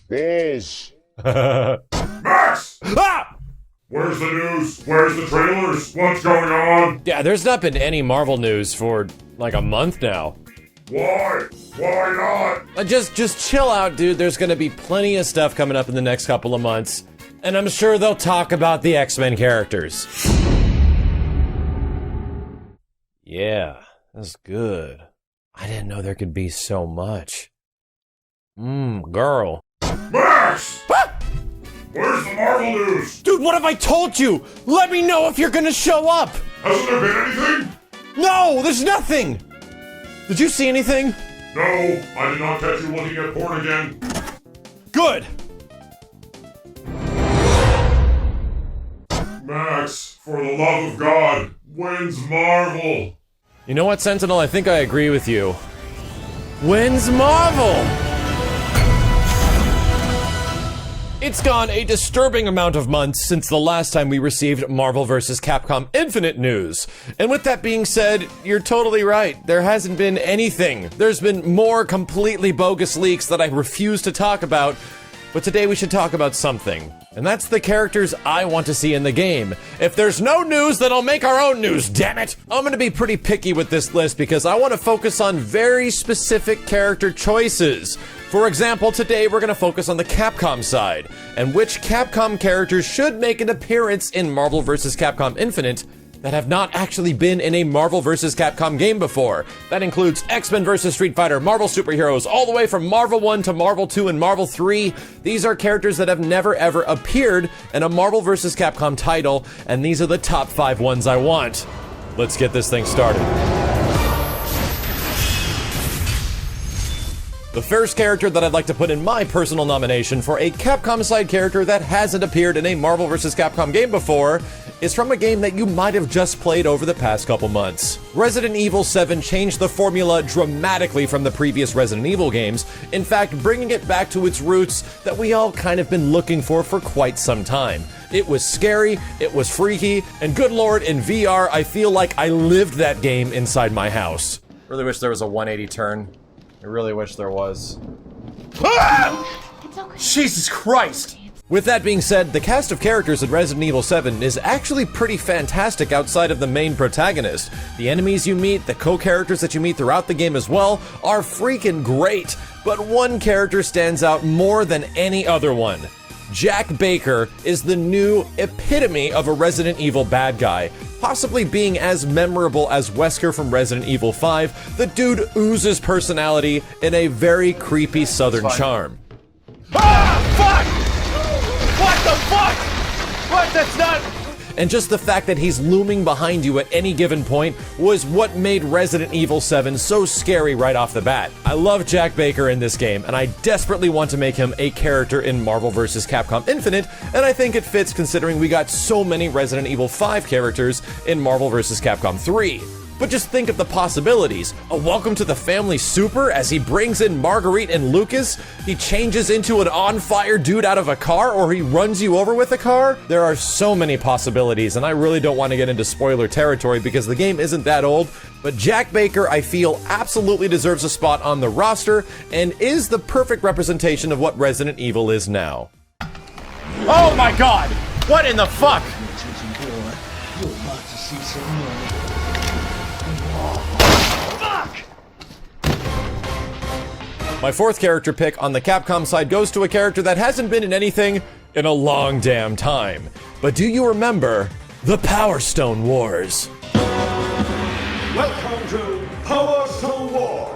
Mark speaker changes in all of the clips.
Speaker 1: Fish.
Speaker 2: Max!
Speaker 3: Ah!
Speaker 2: Where's the news? Where's the trailers? What's going on?
Speaker 3: Yeah, there's not been any Marvel news for like a month now.
Speaker 2: Why? Why not?
Speaker 3: Just chill out, dude. There's gonna be plenty of stuff coming up in the next couple of months, and I'm sure they'll talk about the X-Men characters. Yeah, that's good. I didn't know there could be so much. Girl.
Speaker 2: Max!
Speaker 3: Ah!
Speaker 2: Where's the Marvel news?
Speaker 3: Dude, what have I told you? Let me know if you're gonna show up!
Speaker 2: Hasn't there been anything?
Speaker 3: No, there's nothing! Did you see anything?
Speaker 2: No, I did not catch you looking at porn again.
Speaker 3: Good!
Speaker 2: Max, for the love of God, when's Marvel?
Speaker 3: You know what, Sentinel? I think I agree with you. When's Marvel? It's gone a disturbing amount of months since the last time we received Marvel vs. Capcom Infinite news. And with that being said, you're totally right. There hasn't been anything. There's been more completely bogus leaks that I refuse to talk about. But today we should talk about something. And that's the characters I want to see in the game. If there's no news, then I'll make our own news, damn it! I'm gonna be pretty picky with this list because I want to focus on very specific character choices. For example, today we're gonna focus on the Capcom side, and which Capcom characters should make an appearance in Marvel vs. Capcom Infinite that have not actually been in a Marvel vs. Capcom game before. That includes X-Men vs. Street Fighter, Marvel superheroes, all the way from Marvel 1 to Marvel 2 and Marvel 3. These are characters that have never ever appeared in a Marvel vs. Capcom title, and these are the top 5 ones I want. Let's get this thing started. The first character that I'd like to put in my personal nomination for a Capcom side character that hasn't appeared in a Marvel vs. Capcom game before is from a game that you might have just played over the past couple months. Resident Evil 7 changed the formula dramatically from the previous Resident Evil games, in fact bringing it back to its roots that we all kind of been looking for quite some time. It was scary, it was freaky, and good lord, in VR I feel like I lived that game inside my house. Really wish there was a 180 turn. I really wish there was. Ah!
Speaker 4: It's okay.
Speaker 3: Jesus Christ! With that being said, the cast of characters in Resident Evil 7 is actually pretty fantastic outside of the main protagonist. The enemies you meet, the co-characters that you meet throughout the game as well, are freaking great. But one character stands out more than any other one. Jack Baker is the new epitome of a Resident Evil bad guy. Possibly being as memorable as Wesker from Resident Evil 5, the dude oozes personality in a very creepy southern charm. Ah! Fuck! What the fuck? What? That's not... And just the fact that he's looming behind you at any given point was what made Resident Evil 7 so scary right off the bat. I love Jack Baker in this game, and I desperately want to make him a character in Marvel vs. Capcom Infinite, and I think it fits considering we got so many Resident Evil 5 characters in Marvel vs. Capcom 3. But just think of the possibilities. A welcome to the family super as he brings in Marguerite and Lucas, he changes into an on-fire dude out of a car, or he runs you over with a car. There are so many possibilities, and I really don't want to get into spoiler territory because the game isn't that old, but Jack Baker, I feel, absolutely deserves a spot on the roster and is the perfect representation of what Resident Evil is now. Oh my god! What in the fuck? My fourth character pick on the Capcom side goes to a character that hasn't been in anything in a long damn time. But do you remember the Power Stone Wars?
Speaker 5: Welcome to Power Stone War.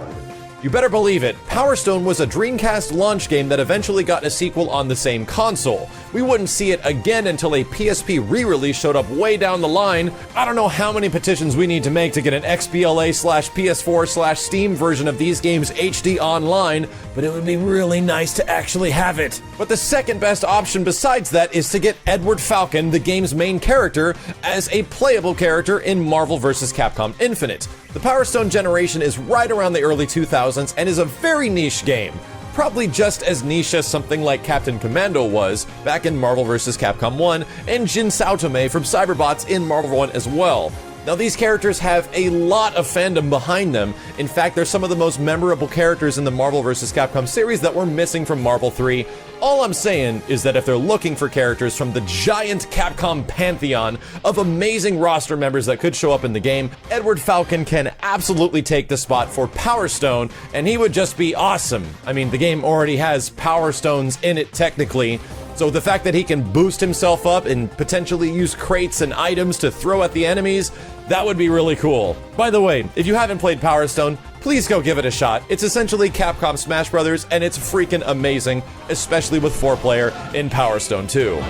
Speaker 3: You better believe it, Power Stone was a Dreamcast launch game that eventually got a sequel on the same console. We wouldn't see it again until a PSP re-release showed up way down the line. I don't know how many petitions we need to make to get an XBLA/PS4/Steam version of these games HD online, but it would be really nice to actually have it. But the second best option besides that is to get Edward Falcon, the game's main character, as a playable character in Marvel vs. Capcom Infinite. The Power Stone generation is right around the early 2000s and is a very niche game. Probably just as niche as something like Captain Commando was back in Marvel vs. Capcom 1 and Jin Saotome from Cyberbots in Marvel 1 as well. Now, these characters have a lot of fandom behind them. In fact, they're some of the most memorable characters in the Marvel vs. Capcom series that were missing from Marvel 3. All I'm saying is that if they're looking for characters from the giant Capcom pantheon of amazing roster members that could show up in the game, Edward Falcon can absolutely take the spot for Power Stone, and he would just be awesome. I mean, the game already has Power Stones in it technically, so the fact that he can boost himself up and potentially use crates and items to throw at the enemies, that would be really cool. By the way, if you haven't played Power Stone, please go give it a shot. It's essentially Capcom Smash Brothers, and it's freaking amazing, especially with 4-player in Power Stone 2.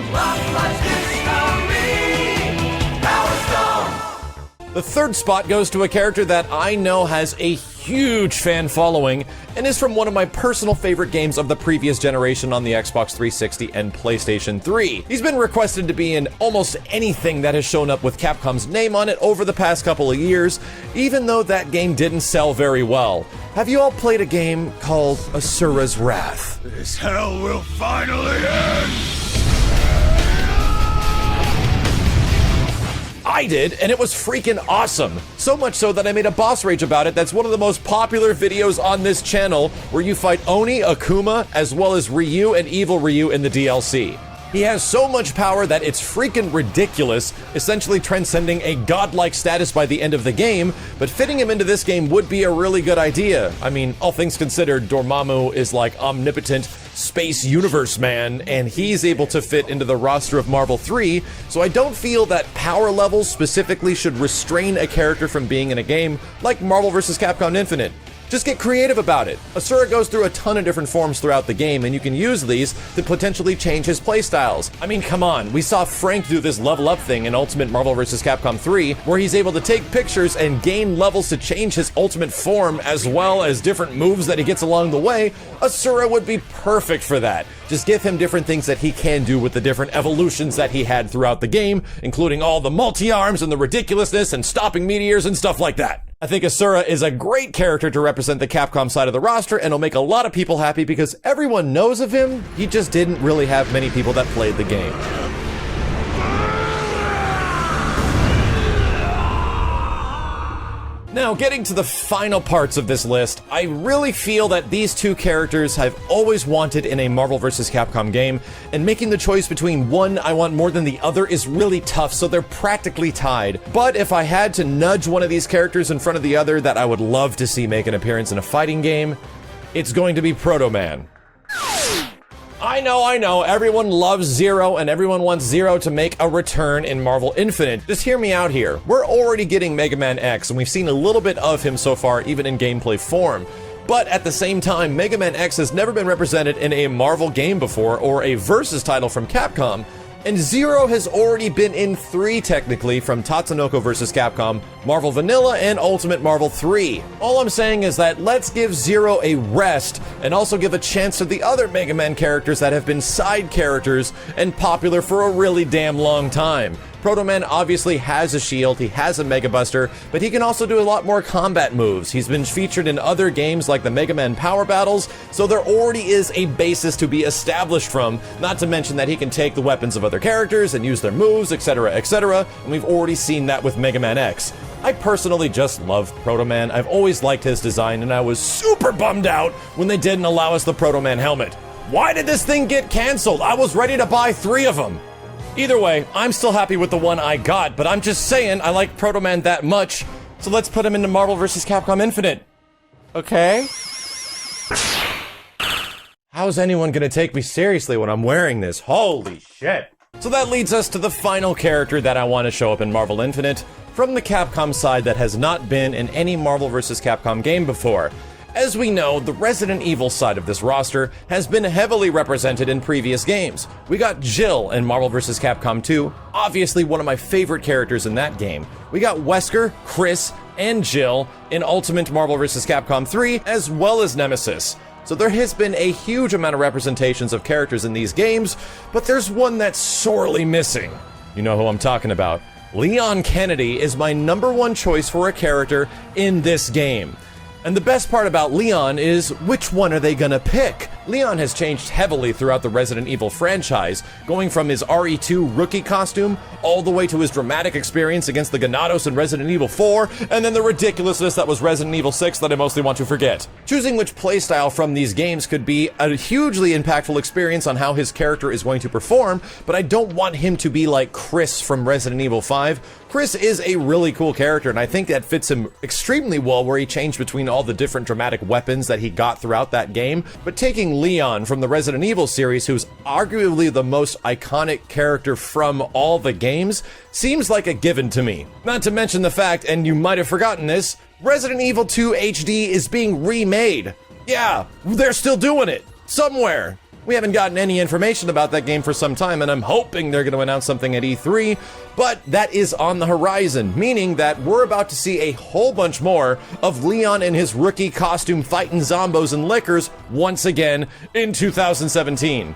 Speaker 3: The third spot goes to a character that I know has a huge fan following and is from one of my personal favorite games of the previous generation on the Xbox 360 and PlayStation 3. He's been requested to be in almost anything that has shown up with Capcom's name on it over the past couple of years, even though that game didn't sell very well. Have you all played a game called Asura's Wrath?
Speaker 5: This hell will finally end!
Speaker 3: I did, and it was freaking awesome. So much so that I made a boss rage about it that's one of the most popular videos on this channel, where you fight Oni, Akuma, as well as Ryu and Evil Ryu in the DLC. He has so much power that it's freaking ridiculous, essentially transcending a godlike status by the end of the game, but fitting him into this game would be a really good idea. I mean, all things considered, Dormammu is like omnipotent space universe man, and he's able to fit into the roster of Marvel 3, so I don't feel that power levels specifically should restrain a character from being in a game like Marvel vs. Capcom Infinite. Just get creative about it. Asura goes through a ton of different forms throughout the game, and you can use these to potentially change his playstyles. I mean, come on, we saw Frank do this level up thing in Ultimate Marvel vs. Capcom 3, where he's able to take pictures and gain levels to change his ultimate form, as well as different moves that he gets along the way. Asura would be perfect for that. Just give him different things that he can do with the different evolutions that he had throughout the game, including all the multi-arms and the ridiculousness and stopping meteors and stuff like that. I think Asura is a great character to represent the Capcom side of the roster, and it'll make a lot of people happy because everyone knows of him. He just didn't really have many people that played the game. Now, getting to the final parts of this list, I really feel that these two characters have always wanted in a Marvel vs. Capcom game, and making the choice between one I want more than the other is really tough, so they're practically tied. But if I had to nudge one of these characters in front of the other that I would love to see make an appearance in a fighting game, it's going to be Proto Man. I know, everyone loves Zero, and everyone wants Zero to make a return in Marvel Infinite. Just hear me out here. We're already getting Mega Man X, and we've seen a little bit of him so far, even in gameplay form. But at the same time, Mega Man X has never been represented in a Marvel game before, or a Versus title from Capcom. And Zero has already been in 3 technically, from Tatsunoko vs. Capcom, Marvel Vanilla, and Ultimate Marvel 3. All I'm saying is that let's give Zero a rest, and also give a chance to the other Mega Man characters that have been side characters and popular for a really damn long time. Proto Man obviously has a shield, he has a Mega Buster, but he can also do a lot more combat moves. He's been featured in other games like the Mega Man Power Battles, so there already is a basis to be established from, not to mention that he can take the weapons of other characters and use their moves, etc., and we've already seen that with Mega Man X. I personally just love Proto Man. I've always liked his design, and I was super bummed out when they didn't allow us the Proto Man helmet. Why did this thing get canceled? I was ready to buy 3 of them. Either way, I'm still happy with the one I got, but I'm just saying I like Proto Man that much, so let's put him into Marvel vs. Capcom Infinite. Okay? How's anyone gonna take me seriously when I'm wearing this? Holy shit. So that leads us to the final character that I want to show up in Marvel Infinite, from the Capcom side that has not been in any Marvel vs. Capcom game before. As we know, the Resident Evil side of this roster has been heavily represented in previous games. We got Jill in Marvel vs. Capcom 2, obviously one of my favorite characters in that game. We got Wesker, Chris, and Jill in Ultimate Marvel vs. Capcom 3, as well as Nemesis. So there has been a huge amount of representations of characters in these games, but there's one that's sorely missing. You know who I'm talking about. Leon Kennedy is my #1 choice for a character in this game. And the best part about Leon is, which one are they gonna pick? Leon has changed heavily throughout the Resident Evil franchise, going from his RE2 rookie costume all the way to his dramatic experience against the Ganados in Resident Evil 4, and then the ridiculousness that was Resident Evil 6 that I mostly want to forget. Choosing which playstyle from these games could be a hugely impactful experience on how his character is going to perform, but I don't want him to be like Chris from Resident Evil 5. Chris is a really cool character, and I think that fits him extremely well where he changed between all the different dramatic weapons that he got throughout that game. But taking Leon from the Resident Evil series, who's arguably the most iconic character from all the games, seems like a given to me. Not to mention the fact, and you might have forgotten this, Resident Evil 2 HD is being remade. Yeah, they're still doing it. Somewhere. We haven't gotten any information about that game for some time, and I'm hoping they're going to announce something at E3, but that is on the horizon, meaning that we're about to see a whole bunch more of Leon in his rookie costume fighting zombos and lickers once again in 2017.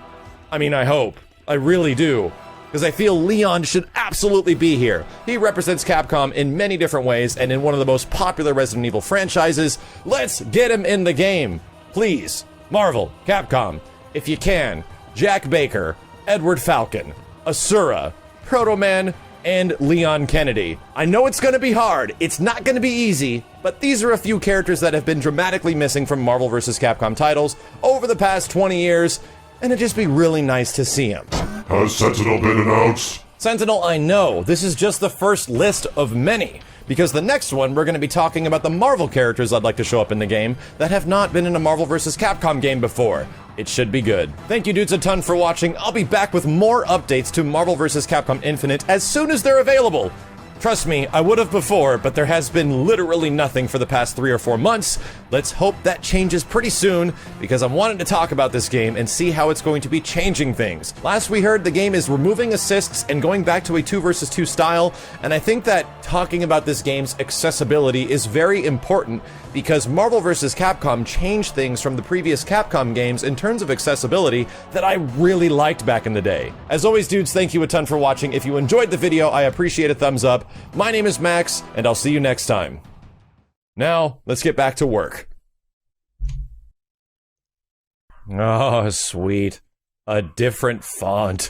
Speaker 3: I mean, I hope. I really do. Because I feel Leon should absolutely be here. He represents Capcom in many different ways, and in one of the most popular Resident Evil franchises. Let's get him in the game. Please, Marvel, Capcom, if you can, Jack Baker, Edward Falcon, Asura, Proto Man, and Leon Kennedy. I know it's gonna be hard, it's not gonna be easy, but these are a few characters that have been dramatically missing from Marvel vs. Capcom titles over the past 20 years, and it'd just be really nice to see them.
Speaker 2: Has Sentinel been announced?
Speaker 3: Sentinel, I know, this is just the first list of many, because the next one we're going to be talking about the Marvel characters I'd like to show up in the game that have not been in a Marvel vs. Capcom game before. It should be good. Thank you dudes a ton for watching. I'll be back with more updates to Marvel vs. Capcom Infinite as soon as they're available. Trust me, I would have before, but there has been literally nothing for the past 3 or 4 months. Let's hope that changes pretty soon, because I'm wanting to talk about this game and see how it's going to be changing things. Last we heard, the game is removing assists and going back to a 2 versus 2 style, and I think that talking about this game's accessibility is very important, because Marvel vs. Capcom changed things from the previous Capcom games in terms of accessibility that I really liked back in the day. As always, dudes, thank you a ton for watching. If you enjoyed the video, I appreciate a thumbs up. My name is Max, and I'll see you next time. Now, let's get back to work. Oh, sweet. A different font.